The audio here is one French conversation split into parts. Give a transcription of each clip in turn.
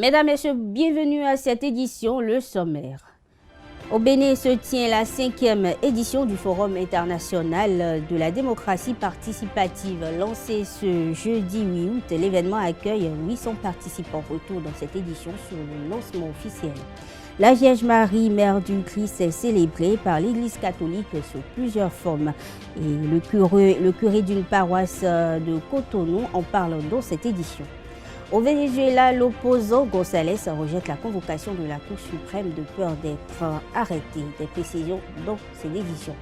Mesdames, Messieurs, bienvenue à cette édition, le sommaire. Au Bénin se tient la 5e édition du Forum international de la démocratie participative. Lancé ce jeudi 8 août, l'événement accueille 800 participants. Retour dans cette édition sur le lancement officiel. La Vierge Marie, Mère du Christ, est célébrée par l'Église catholique sous plusieurs formes. Et le curé d'une paroisse de Cotonou en parle dans cette édition. Au Venezuela, l'opposant González rejette la convocation de la Cour suprême de peur d'être arrêté. Des précisions dans cette édition.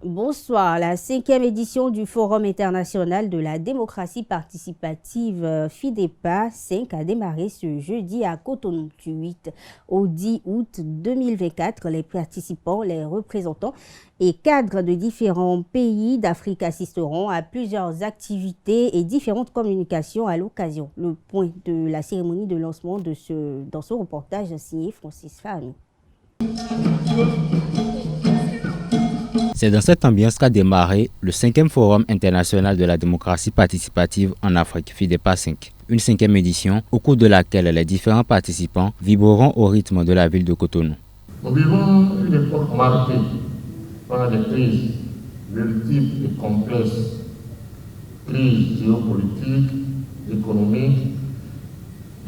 Bonsoir. La 5e édition du Forum international de la démocratie participative FIDEPA 5 a démarré ce jeudi à Cotonou du 8 au 10 août 2024. Les participants, les représentants et cadres de différents pays d'Afrique assisteront à plusieurs activités et différentes communications à l'occasion. Le point de la cérémonie de lancement dans ce reportage signé Francis Fahmy. C'est dans cette ambiance qu'a démarré le 5e Forum international de la démocratie participative en Afrique, FIDEPA 5. Une 5e édition au cours de laquelle les différents participants vibreront au rythme de la ville de Cotonou. Nous vivons une époque marquée par des crises multiples et complexes, crises géopolitiques, économiques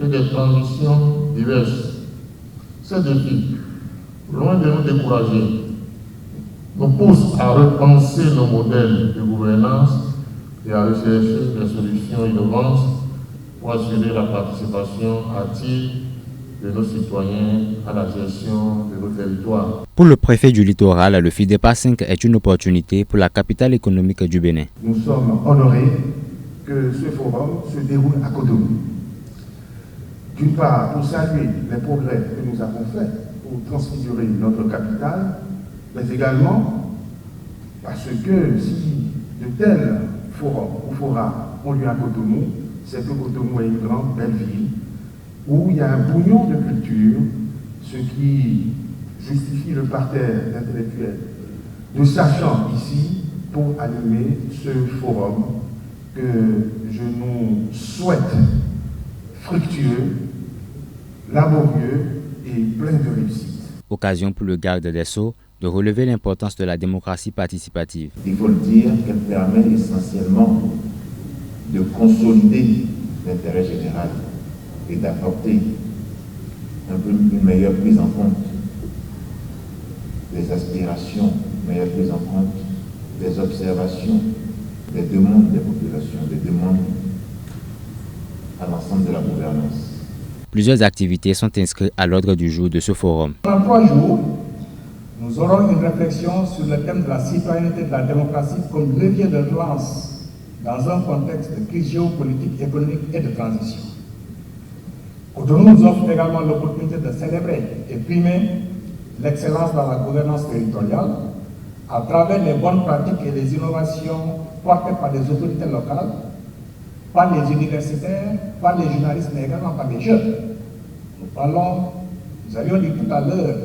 et des transitions diverses. Ces défis, loin de nous décourager, nous pousse à repenser nos modèles de gouvernance et à rechercher des solutions innovantes pour assurer la participation active de nos citoyens à la gestion de nos territoires. Pour le préfet du littoral, le FIDEPA 5 est une opportunité pour la capitale économique du Bénin. Nous sommes honorés que ce forum se déroule à Cotonou. D'une part, pour saluer les progrès que nous avons faits pour transfigurer notre capitale, mais également parce que si de tels forums ou forats ont lieu à Cotonou, c'est que Cotonou est une grande belle ville où il y a un bouillon de culture, ce qui justifie le parterre intellectuel de sachants ici pour animer ce forum que je nous souhaite fructueux, laborieux et plein de réussite. Occasion pour le garde des Sceaux de relever l'importance de la démocratie participative. Il faut le dire qu'elle permet essentiellement de consolider l'intérêt général et d'apporter un peu une meilleure prise en compte des aspirations, une meilleure prise en compte des observations, des demandes des populations, des demandes à l'ensemble de la gouvernance. Plusieurs activités sont inscrites à l'ordre du jour de ce forum. Pendant 3 jours, nous aurons une réflexion sur le thème de la citoyenneté de la démocratie comme levier de relance dans un contexte de crise géopolitique, économique et de transition. Cotonou nous offre également l'opportunité de célébrer et primer l'excellence dans la gouvernance territoriale à travers les bonnes pratiques et les innovations portées par les autorités locales, par les universitaires, par les journalistes, mais également par les jeunes. Nous avions dit tout à l'heure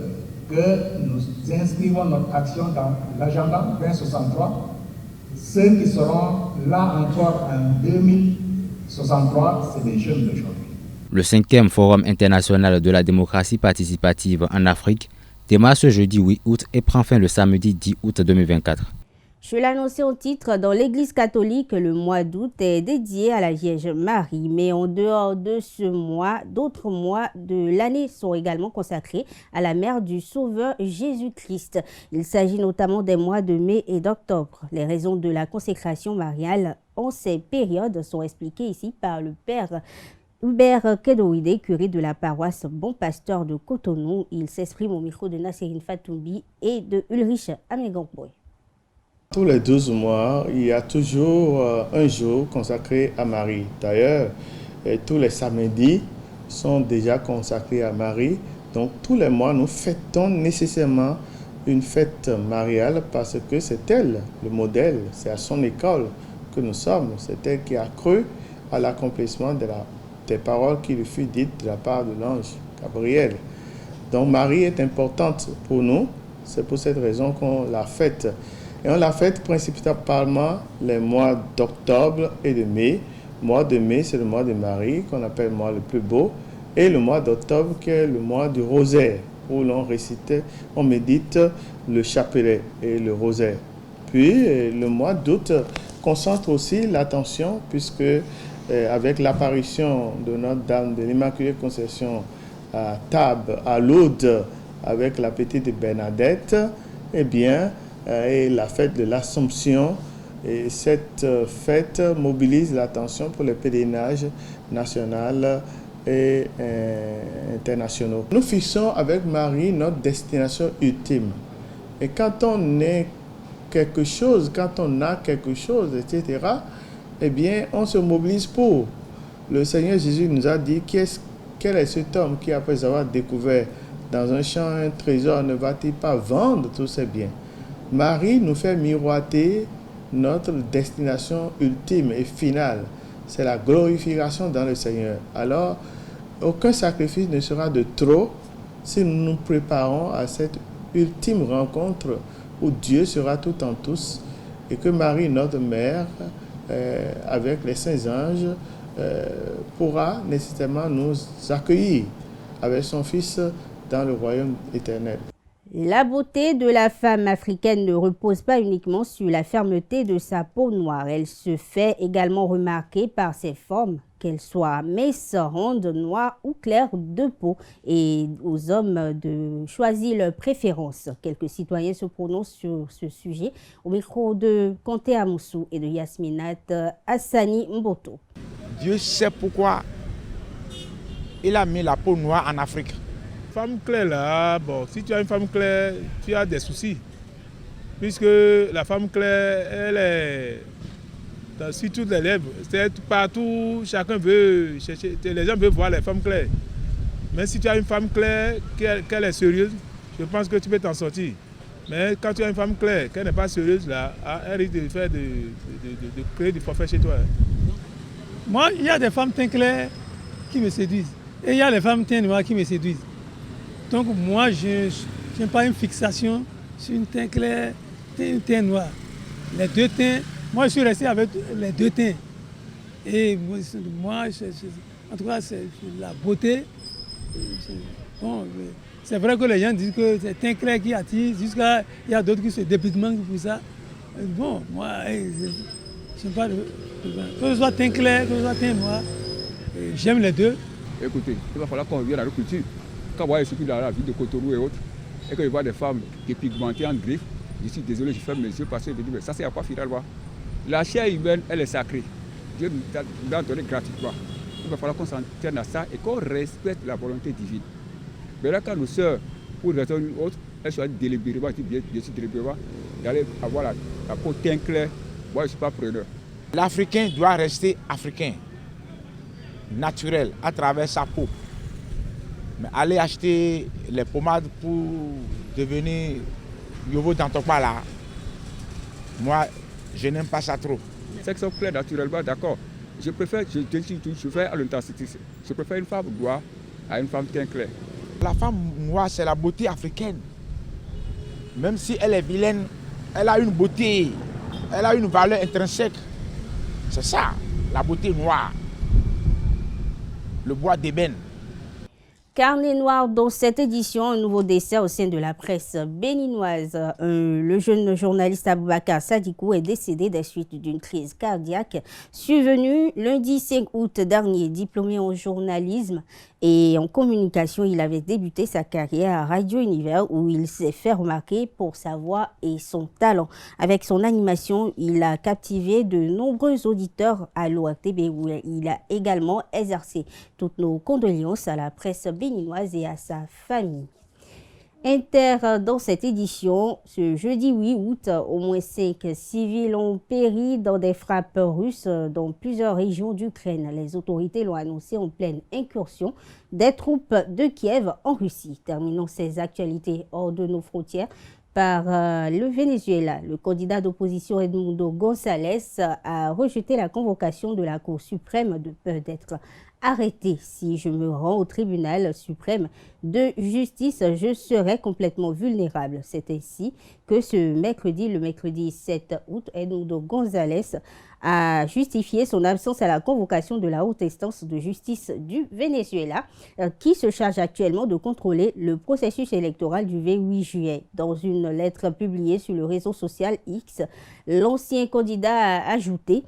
que nous inscrivons notre action dans l'agenda 2063. Ceux qui seront là encore en 2063, c'est les jeunes d'aujourd'hui. Le 5e Forum international de la démocratie participative en Afrique démarre ce jeudi 8 août et prend fin le samedi 10 août 2024. Je l'ai annoncé en titre, dans l'Église catholique, le mois d'août est dédié à la Vierge Marie. Mais en dehors de ce mois, d'autres mois de l'année sont également consacrés à la Mère du Sauveur Jésus-Christ. Il s'agit notamment des mois de mai et d'octobre. Les raisons de la consécration mariale en ces périodes sont expliquées ici par le Père Hubert Kedoide, curé de la paroisse Bon Pasteur de Cotonou. Il s'exprime au micro de Nasserine Fatoumbi et de Ulrich Amegamboy. Tous les 12 mois, il y a toujours un jour consacré à Marie. D'ailleurs, tous les samedis sont déjà consacrés à Marie. Donc tous les mois, nous fêtons nécessairement une fête mariale parce que c'est elle le modèle, c'est à son école que nous sommes. C'est elle qui a cru à l'accomplissement des paroles qui lui furent dites de la part de l'ange Gabriel. Donc Marie est importante pour nous, c'est pour cette raison qu'on la fête. Et on l'a fait principalement les mois d'octobre et de mai. Le mois de mai, c'est le mois de Marie, qu'on appelle le mois le plus beau. Et le mois d'octobre, qui est le mois du rosaire, où l'on récitait, on médite le chapelet et le rosaire. Puis le mois d'août concentre aussi l'attention, puisque avec l'apparition de Notre-Dame de l'Immaculée Conception à Tarbes, à Lourdes, avec la petite Bernadette, eh bien, et la fête de l'Assomption, et cette fête mobilise l'attention pour les pèlerinages nationaux et internationaux. Nous fixons avec Marie notre destination ultime. Et quand on est quelque chose, quand on a quelque chose, etc., eh bien, on se mobilise pour. Le Seigneur Jésus nous a dit quel est cet homme qui, après avoir découvert dans un champ un trésor, ne va-t-il pas vendre tous ses biens? Marie nous fait miroiter notre destination ultime et finale. C'est la glorification dans le Seigneur. Alors, aucun sacrifice ne sera de trop si nous nous préparons à cette ultime rencontre où Dieu sera tout en tous et que Marie, notre mère, avec les saints anges, pourra nécessairement nous accueillir avec son Fils dans le royaume éternel. La beauté de la femme africaine ne repose pas uniquement sur la fermeté de sa peau noire. Elle se fait également remarquer par ses formes, qu'elles soient minces, rondes, noires ou claires de peau, et aux hommes de choisir leur préférence. Quelques citoyens se prononcent sur ce sujet au micro de Conté Amoussou et de Yasminat Hassani Mboto. Dieu sait pourquoi il a mis la peau noire en Afrique. Femme claire là, bon, si tu as une femme claire, tu as des soucis. Puisque la femme claire, elle est sur toutes les lèvres. C'est partout, chacun veut chercher, les gens veulent voir les femmes claires. Mais si tu as une femme claire, qu'elle est sérieuse, je pense que tu peux t'en sortir. Mais quand tu as une femme claire, qu'elle n'est pas sérieuse là, elle risque de faire de créer du forfait chez toi. Moi, il y a des femmes teint clair qui me séduisent. Et il y a les femmes teint noir qui me séduisent. Donc moi, je n'ai pas une fixation sur une teint clair et une teint noir. Les deux teints, moi je suis resté avec les deux teints. Et moi en tout cas, c'est la beauté. Bon, c'est vrai que les gens disent que c'est teint clair qui attire, jusqu'à il y a d'autres qui se dépigmentent pour ça. Bon, moi, je n'ai pas de... Que ce soit teint clair, que ce soit teint noir, j'aime les deux. Écoutez, il va falloir qu'on revienne à la culture. Quand on voit surtout dans la ville de Cotonou et autres, et que je vois des femmes dépigmentées en griffe, je suis désolé, je ferme mes yeux parce que je dis, mais ça c'est à quoi finalement? La chair humaine, elle est sacrée. Dieu nous a donné gratuitement. Il va falloir qu'on s'en tienne à ça et qu'on respecte la volonté divine. Mais là, quand nos sœurs, pour une raison ou une autre, elles choisissent délibérément, bien sûr délibérément, d'aller avoir la peau teint clair, moi je ne suis pas preneur. L'Africain doit rester africain, naturel, à travers sa peau. Mais aller acheter les pommades pour devenir Yovo dans ton pas là, moi, je n'aime pas ça trop. Sexe clair naturellement, d'accord. Je préfère, je fais à l'intensité. Je préfère une femme noire à une femme teint clair. La femme noire, c'est la beauté africaine. Même si elle est vilaine, elle a une beauté, elle a une valeur intrinsèque. C'est ça, la beauté noire. Le bois d'ébène. Carnet noir dans cette édition, un nouveau décès au sein de la presse béninoise. Le jeune journaliste Aboubakar Sadikou est décédé des suites d'une crise cardiaque survenue lundi 5 août dernier. Diplômé en journalisme et en communication, il avait débuté sa carrière à Radio Univers où il s'est fait remarquer pour sa voix et son talent. Avec son animation, il a captivé de nombreux auditeurs à l'ORTB où il a également exercé. Toutes nos condoléances à la presse béninoise et à sa famille. Inter, dans cette édition, ce jeudi 8 août, au moins 5 civils ont péri dans des frappes russes dans plusieurs régions d'Ukraine. Les autorités l'ont annoncé en pleine incursion des troupes de Kiev en Russie. Terminons ces actualités hors de nos frontières par le Venezuela. Le candidat d'opposition Edmundo González a rejeté la convocation de la Cour suprême de peur d'être arrêté. Si je me rends au tribunal suprême de justice, je serai complètement vulnérable. C'est ainsi que ce mercredi, le mercredi 7 août, Edmundo González a justifié son absence à la convocation de la haute instance de justice du Venezuela, qui se charge actuellement de contrôler le processus électoral du 28 juillet. Dans une lettre publiée sur le réseau social X, l'ancien candidat a ajouté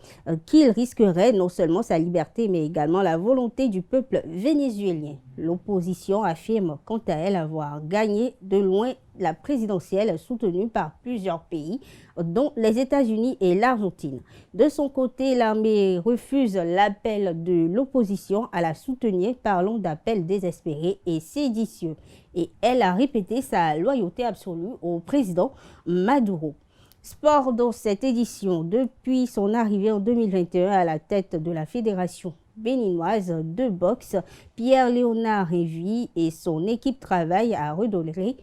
qu'il risquerait non seulement sa liberté, mais également la volonté du peuple vénézuélien. L'opposition affirme quant à elle avoir gagné de loin la présidentielle soutenue par plusieurs pays, dont les États-Unis et l'Argentine. De son côté, l'armée refuse l'appel de l'opposition à la soutenir, parlant d'appel désespéré et séditieux. Et elle a répété sa loyauté absolue au président Maduro. Sport dans cette édition. Depuis son arrivée en 2021 à la tête de la Fédération béninoise de boxe, Pierre-Léonard Révy et son équipe travaillent à redorer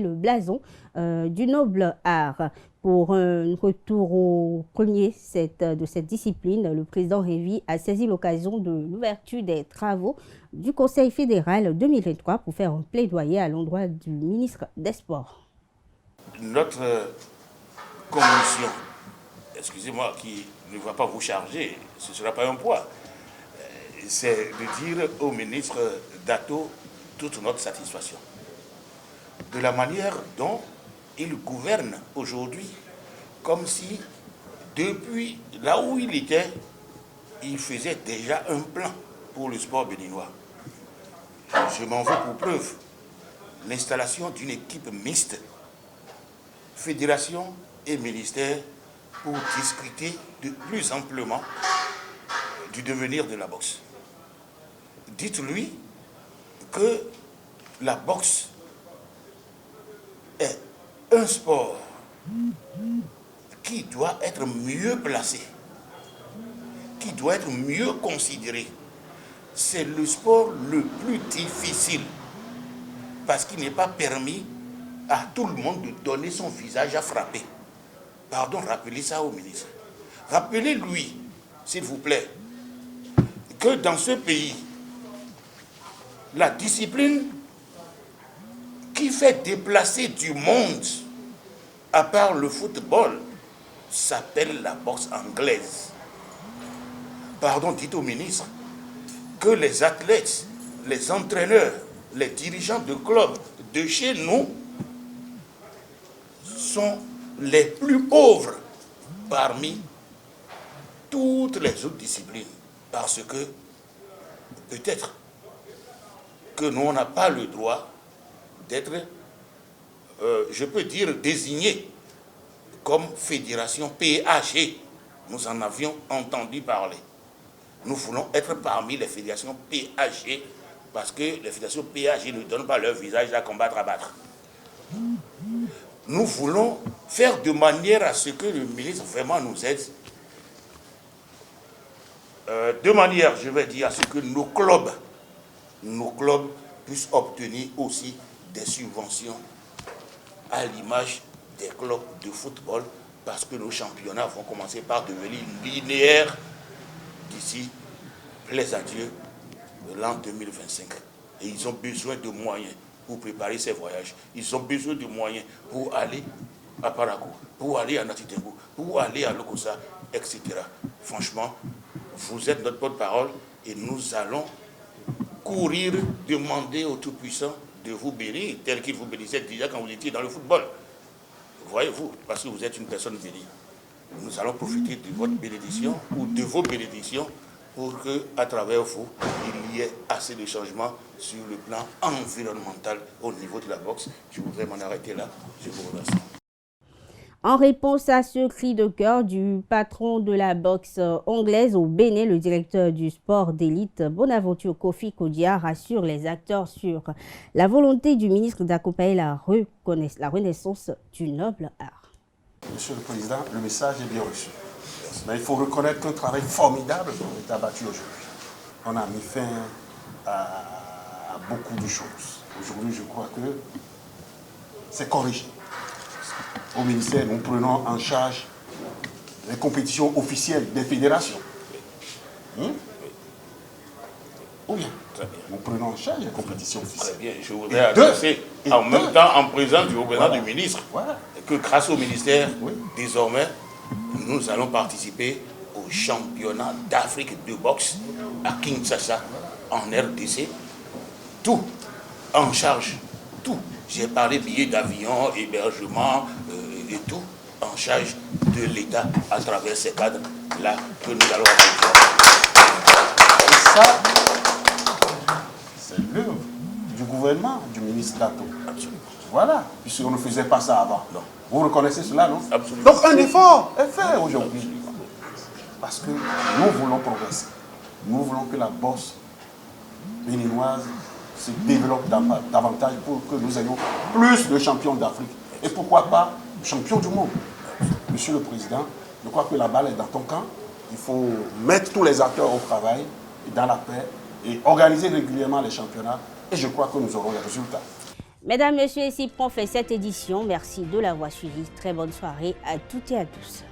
le blason du noble art. Pour un retour au premier de cette discipline, le président Révy a saisi l'occasion de l'ouverture des travaux du Conseil fédéral 2023 pour faire un plaidoyer à l'endroit du ministre des Sports. Notre commission, excusez-moi, qui ne va pas vous charger, ce ne sera pas un poids, c'est de dire au ministre Dato toute notre satisfaction de la manière dont il gouverne aujourd'hui, comme si depuis là où il était, il faisait déjà un plan pour le sport béninois. Je m'en veux pour preuve l'installation d'une équipe mixte, fédération et ministère, pour discuter de plus amplement du devenir de la boxe. Dites-lui que la boxe est un sport qui doit être mieux placé, qui doit être mieux considéré. C'est le sport le plus difficile parce qu'il n'est pas permis à tout le monde de donner son visage à frapper. Pardon, rappelez ça au ministre. Rappelez-lui, s'il vous plaît, que dans ce pays, la discipline qui fait déplacer du monde, à part le football, s'appelle la boxe anglaise. Pardon, dites au ministre que les athlètes, les entraîneurs, les dirigeants de clubs de chez nous sont les plus pauvres parmi toutes les autres disciplines. Parce que peut-être que nous, on n'a pas le droit d'être, je peux dire, désigné comme fédération PAG. Nous en avions entendu parler. Nous voulons être parmi les fédérations PAG parce que les fédérations PAG ne donnent pas leur visage à combattre, à battre. Nous voulons faire de manière à ce que le ministre vraiment nous aide. De manière, je vais dire, à ce que nos clubs puissent obtenir aussi des subventions à l'image des clubs de football, parce que nos championnats vont commencer par devenir linéaires d'ici, plaise à Dieu, l'an 2025. Et ils ont besoin de moyens pour préparer ces voyages. Ils ont besoin de moyens pour aller à Parakou, pour aller à Natitengo, pour aller à Lokossa, etc. Franchement, vous êtes notre porte-parole et nous allons courir, demander au Tout-Puissant de vous bénir, tel qu'il vous bénissait déjà quand vous étiez dans le football. Voyez-vous, parce que vous êtes une personne bénie. Nous allons profiter de votre bénédiction ou de vos bénédictions pour qu'à travers vous, il y ait assez de changements sur le plan environnemental au niveau de la boxe. Je voudrais m'en arrêter là. Je vous remercie. En réponse à ce cri de cœur du patron de la boxe anglaise au Bénin, le directeur du sport d'élite Bonaventure Kofi Kodia rassure les acteurs sur la volonté du ministre d'accompagner la renaissance du noble art. Monsieur le Président, le message est bien reçu. Mais il faut reconnaître qu'un travail formidable est abattu aujourd'hui. On a mis fin à beaucoup de choses. Aujourd'hui, je crois que c'est corrigé. Au ministère, nous prenons en charge les compétitions officielles des fédérations. Ou bien, nous prenons en charge les compétitions officielles. Très bien, je voudrais adresser en même temps en présence du représentant du ministre que grâce au ministère, désormais, nous allons participer au championnat d'Afrique de boxe à Kinshasa, en RDC. Tout en charge, tout. J'ai parlé billets d'avion, hébergement et tout en charge de l'État à travers ces cadres-là que nous allons avoir. Et ça, c'est l'œuvre du gouvernement, du ministre Dato. Absolument. Voilà, puisqu'on ne faisait pas ça avant. Non. Vous reconnaissez cela, non? Absolument. Donc un effort est fait aujourd'hui. Parce que nous voulons progresser. Nous voulons que la boxe béninoise se développe davantage pour que nous ayons plus de champions d'Afrique. Et pourquoi pas champions du monde. Monsieur le Président, je crois que la balle est dans ton camp. Il faut mettre tous les acteurs au travail, dans la paix, et organiser régulièrement les championnats. Et je crois que nous aurons les résultats. Mesdames, Messieurs, ici prend fait cette édition. Merci de l'avoir suivi. Très bonne soirée à toutes et à tous.